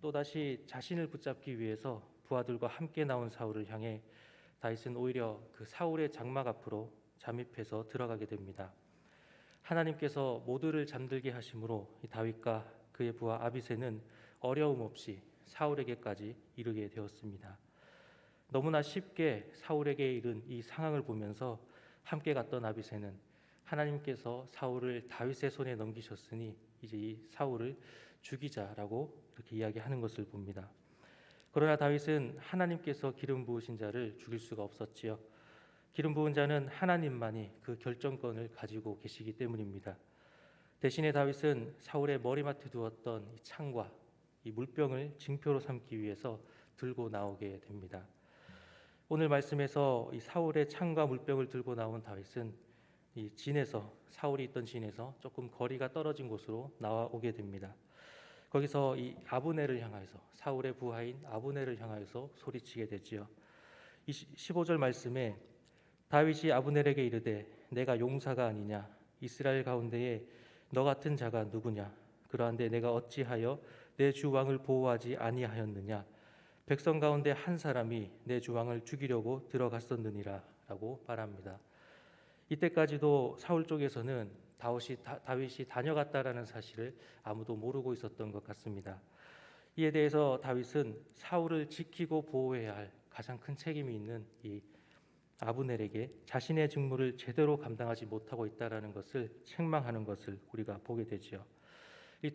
또다시 자신을 붙잡기 위해서 부하들과 함께 나온 사울을 향해 다윗은 오히려 그 사울의 장막 앞으로 잠입해서 들어가게 됩니다. 하나님께서 모두를 잠들게 하심으로 이 다윗과 그의 부하 아비새는 어려움 없이 사울에게까지 이르게 되었습니다. 너무나 쉽게 사울에게 이른 이 상황을 보면서 함께 갔던 아비새는 하나님께서 사울을 다윗의 손에 넘기셨으니 이제 이 사울을 죽이자라고 이렇게 이야기하는 것을 봅니다. 그러나 다윗은 하나님께서 기름 부으신 자를 죽일 수가 없었지요. 기름 부은 자는 하나님만이 그 결정권을 가지고 계시기 때문입니다. 대신에 다윗은 사울의 머리맡에 두었던 이 창과 이 물병을 징표로 삼기 위해서 들고 나오게 됩니다. 오늘 말씀에서 이 사울의 창과 물병을 들고 나온 다윗은 이 진에서 사울이 있던 진에서 조금 거리가 떨어진 곳으로 나오게 됩니다. 거기서 이 아브넬을 향하여서 사울의 부하인 아브넬을 향하여서 소리치게 되지요. 15절 말씀에 다윗이 아브넬에게 이르되 내가 용사가 아니냐 이스라엘 가운데에 너 같은 자가 누구냐 그러한데 내가 어찌하여 내 주 왕을 보호하지 아니하였느냐 백성 가운데 한 사람이 내 주 왕을 죽이려고 들어갔었느니라 라고 말합니다. 이때까지도 사울 쪽에서는 다윗이 다녀갔다라는 사실을 아무도 모르고 있었던 것 같습니다. 이에 대해서 다윗은 사울을 지키고 보호해야 할 가장 큰 책임이 있는 이 아브넬에게 자신의 직무를 제대로 감당하지 못하고 있다라는 것을 책망하는 것을 우리가 보게 되지요.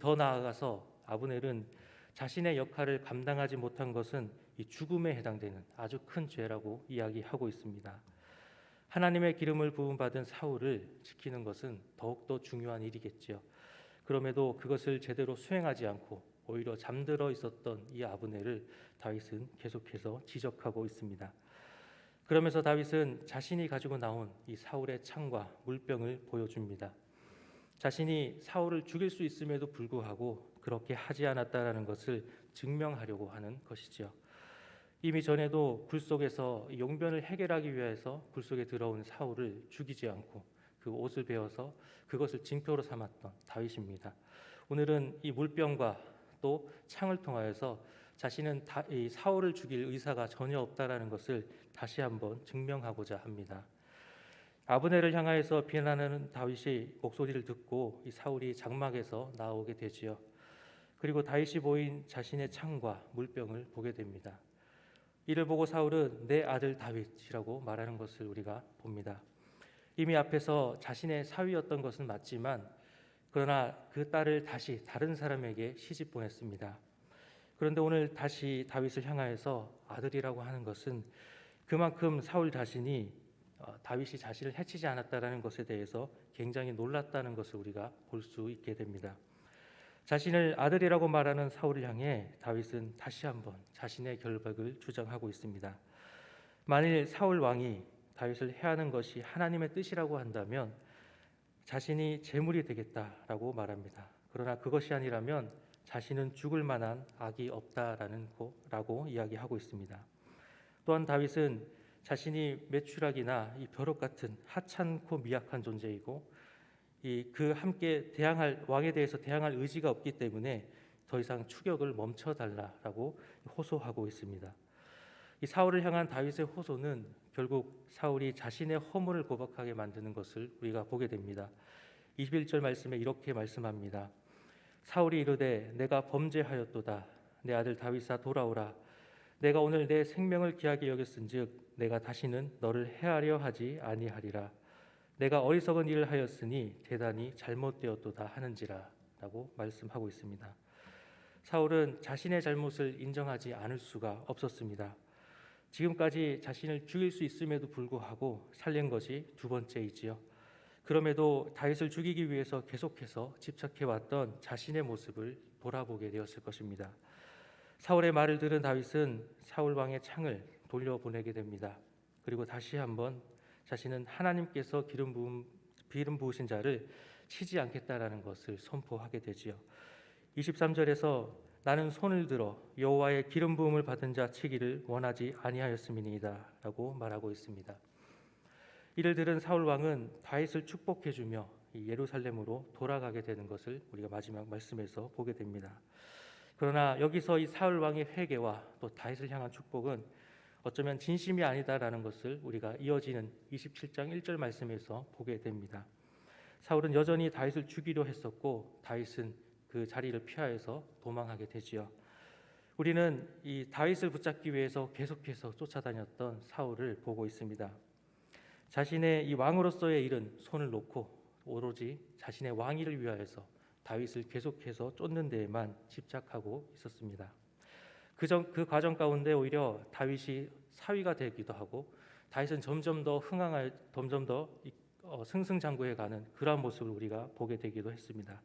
더 나아가서 아브넬은 자신의 역할을 감당하지 못한 것은 이 죽음에 해당되는 아주 큰 죄라고 이야기하고 있습니다. 하나님의 기름을 부음 받은 사울을 지키는 것은 더욱더 중요한 일이겠지요. 그럼에도 그것을 제대로 수행하지 않고 오히려 잠들어 있었던 이 아브넬을 다윗은 계속해서 지적하고 있습니다. 그러면서 다윗은 자신이 가지고 나온 이 사울의 창과 물병을 보여줍니다. 자신이 사울을 죽일 수 있음에도 불구하고 그렇게 하지 않았다라는 것을 증명하려고 하는 것이지요. 이미 전에도 굴 속에서 용변을 해결하기 위해서 굴 속에 들어온 사울을 죽이지 않고 그 옷을 베어서 그것을 징표로 삼았던 다윗입니다. 오늘은 이 물병과 또 창을 통하여서 자신은 이 사울을 죽일 의사가 전혀 없다라는 것을 다시 한번 증명하고자 합니다. 아브넬을 향하여서 비난하는 다윗의 목소리를 듣고 이 사울이 장막에서 나오게 되지요. 그리고 다윗이 보인 자신의 창과 물병을 보게 됩니다. 이를 보고 사울은 내 아들 다윗이라고 말하는 것을 우리가 봅니다. 이미 앞에서 자신의 사위였던 것은 맞지만 그러나 그 딸을 다시 다른 사람에게 시집 보냈습니다. 그런데 오늘 다시 다윗을 향하여서 아들이라고 하는 것은 그만큼 사울 자신이 다윗이 자신을 해치지 않았다라는 것에 대해서 굉장히 놀랐다는 것을 우리가 볼 수 있게 됩니다. 자신을 아들이라고 말하는 사울을 향해 다윗은 다시 한번 자신의 결박을 주장하고 있습니다. 만일 사울 왕이 다윗을 해하는 것이 하나님의 뜻이라고 한다면 자신이 제물이 되겠다라고 말합니다. 그러나 그것이 아니라면 자신은 죽을 만한 악이 없다라는 거라고 이야기하고 있습니다. 또한 다윗은 자신이 메추락이나 이 벼룩 같은 하찮고 미약한 존재이고 그 함께 대항할 왕에 대해서 대항할 의지가 없기 때문에 더 이상 추격을 멈춰달라라고 호소하고 있습니다. 이 사울을 향한 다윗의 호소는 결국 사울이 자신의 허물을 고백하게 만드는 것을 우리가 보게 됩니다. 21절 말씀에 이렇게 말씀합니다. 사울이 이르되 내가 범죄하였도다. 내 아들 다윗아 돌아오라. 내가 오늘 내 생명을 귀하게 여겼은즉 내가 다시는 너를 해하려 하지 아니하리라. 내가 어리석은 일을 하였으니 대단히 잘못되었도다 하는지라 라고 말씀하고 있습니다. 사울은 자신의 잘못을 인정하지 않을 수가 없었습니다. 지금까지 자신을 죽일 수 있음에도 불구하고 살린 것이 두 번째이지요. 그럼에도 다윗을 죽이기 위해서 계속해서 집착해왔던 자신의 모습을 돌아보게 되었을 것입니다. 사울의 말을 들은 다윗은 사울 왕의 창을 돌려보내게 됩니다. 그리고 다시 한번 자신은 하나님께서 기름 부으신 자를 치지 않겠다라는 것을 선포하게 되지요. 23절에서 나는 손을 들어 여호와의 기름 부음을 받은 자 치기를 원하지 아니하였음이니이다 라고 말하고 있습니다. 이를 들은 사울 왕은 다윗을 축복해 주며 예루살렘으로 돌아가게 되는 것을 우리가 마지막 말씀에서 보게 됩니다. 그러나 여기서 이 사울 왕의 회개와 또 다윗을 향한 축복은 어쩌면 진심이 아니다라는 것을 우리가 이어지는 27장 1절 말씀에서 보게 됩니다. 사울은 여전히 다윗을 죽이려 했었고 다윗은 그 자리를 피하여서 도망하게 되지요. 우리는 이 다윗을 붙잡기 위해서 계속해서 쫓아다녔던 사울을 보고 있습니다. 자신의 이 왕으로서의 일은 손을 놓고 오로지 자신의 왕위를 위하여서 다윗을 계속해서 쫓는 데에만 집착하고 있었습니다. 그 과정 가운데 오히려 다윗이 사위가 되기도 하고 다윗은 점점 더 점점 더 승승장구해가는 그러한 모습을 우리가 보게 되기도 했습니다.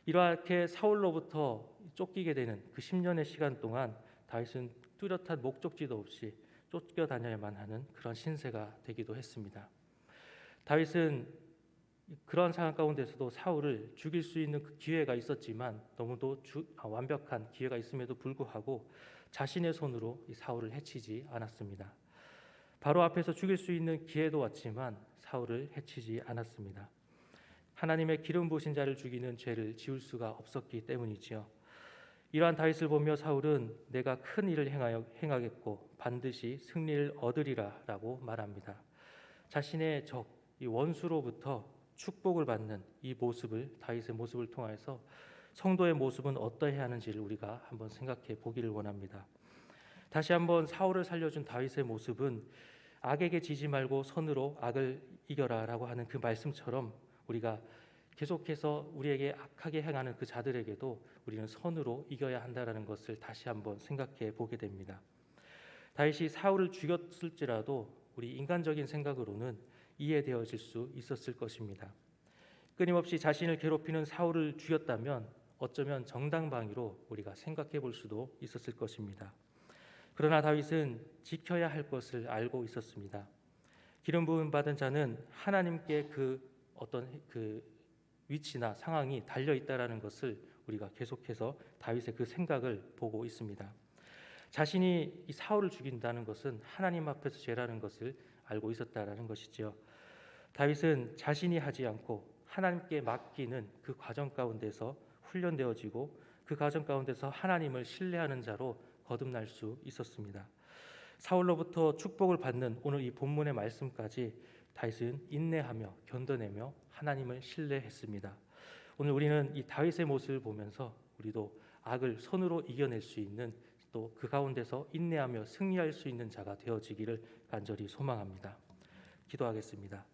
이렇게 사울로부터 쫓기게 되는 그 10년의 시간 동안 다윗은 뚜렷한 목적지도 없이 쫓겨다녀야만 하는 그런 신세가 되기도 했습니다. 다윗은 그런 상황 가운데서도 사울을 죽일 수 있는 그 기회가 있었지만 너무도 완벽한 기회가 있음에도 불구하고 자신의 손으로 이 사울을 해치지 않았습니다. 바로 앞에서 죽일 수 있는 기회도 왔지만 사울을 해치지 않았습니다. 하나님의 기름 부으신 자를 죽이는 죄를 지울 수가 없었기 때문이지요. 이러한 다윗을 보며 사울은 내가 큰 일을 행하겠고 반드시 승리를 얻으리라라고 말합니다. 자신의 적, 이 원수로부터 축복을 받는 이 모습을 다윗의 모습을 통해서 성도의 모습은 어떠해야 하는지를 우리가 한번 생각해 보기를 원합니다. 다시 한번 사울을 살려준 다윗의 모습은 악에게 지지 말고 선으로 악을 이겨라라고 하는 그 말씀처럼 우리가 계속해서 우리에게 악하게 행하는 그 자들에게도 우리는 선으로 이겨야 한다라는 것을 다시 한번 생각해 보게 됩니다. 다윗이 사울을 죽였을지라도 우리 인간적인 생각으로는 이해되어질 수 있었을 것입니다. 끊임없이 자신을 괴롭히는 사울을 죽였다면 어쩌면 정당방위로 우리가 생각해 볼 수도 있었을 것입니다. 그러나 다윗은 지켜야 할 것을 알고 있었습니다. 기름 부음 받은 자는 하나님께 그 어떤 그 위치나 상황이 달려 있다라는 것을 우리가 계속해서 다윗의 그 생각을 보고 있습니다. 자신이 이 사울을 죽인다는 것은 하나님 앞에서 죄라는 것을 알고 있었다라는 것이지요. 다윗은 자신이 하지 않고 하나님께 맡기는 그 과정 가운데서 훈련되어지고 그 과정 가운데서 하나님을 신뢰하는 자로 거듭날 수 있었습니다. 사울로부터 축복을 받는 오늘 이 본문의 말씀까지 다윗은 인내하며 견뎌내며 하나님을 신뢰했습니다. 오늘 우리는 이 다윗의 모습을 보면서 우리도 악을 손으로 이겨낼 수 있는 또 그 가운데서 인내하며 승리할 수 있는 자가 되어지기를 간절히 소망합니다. 기도하겠습니다.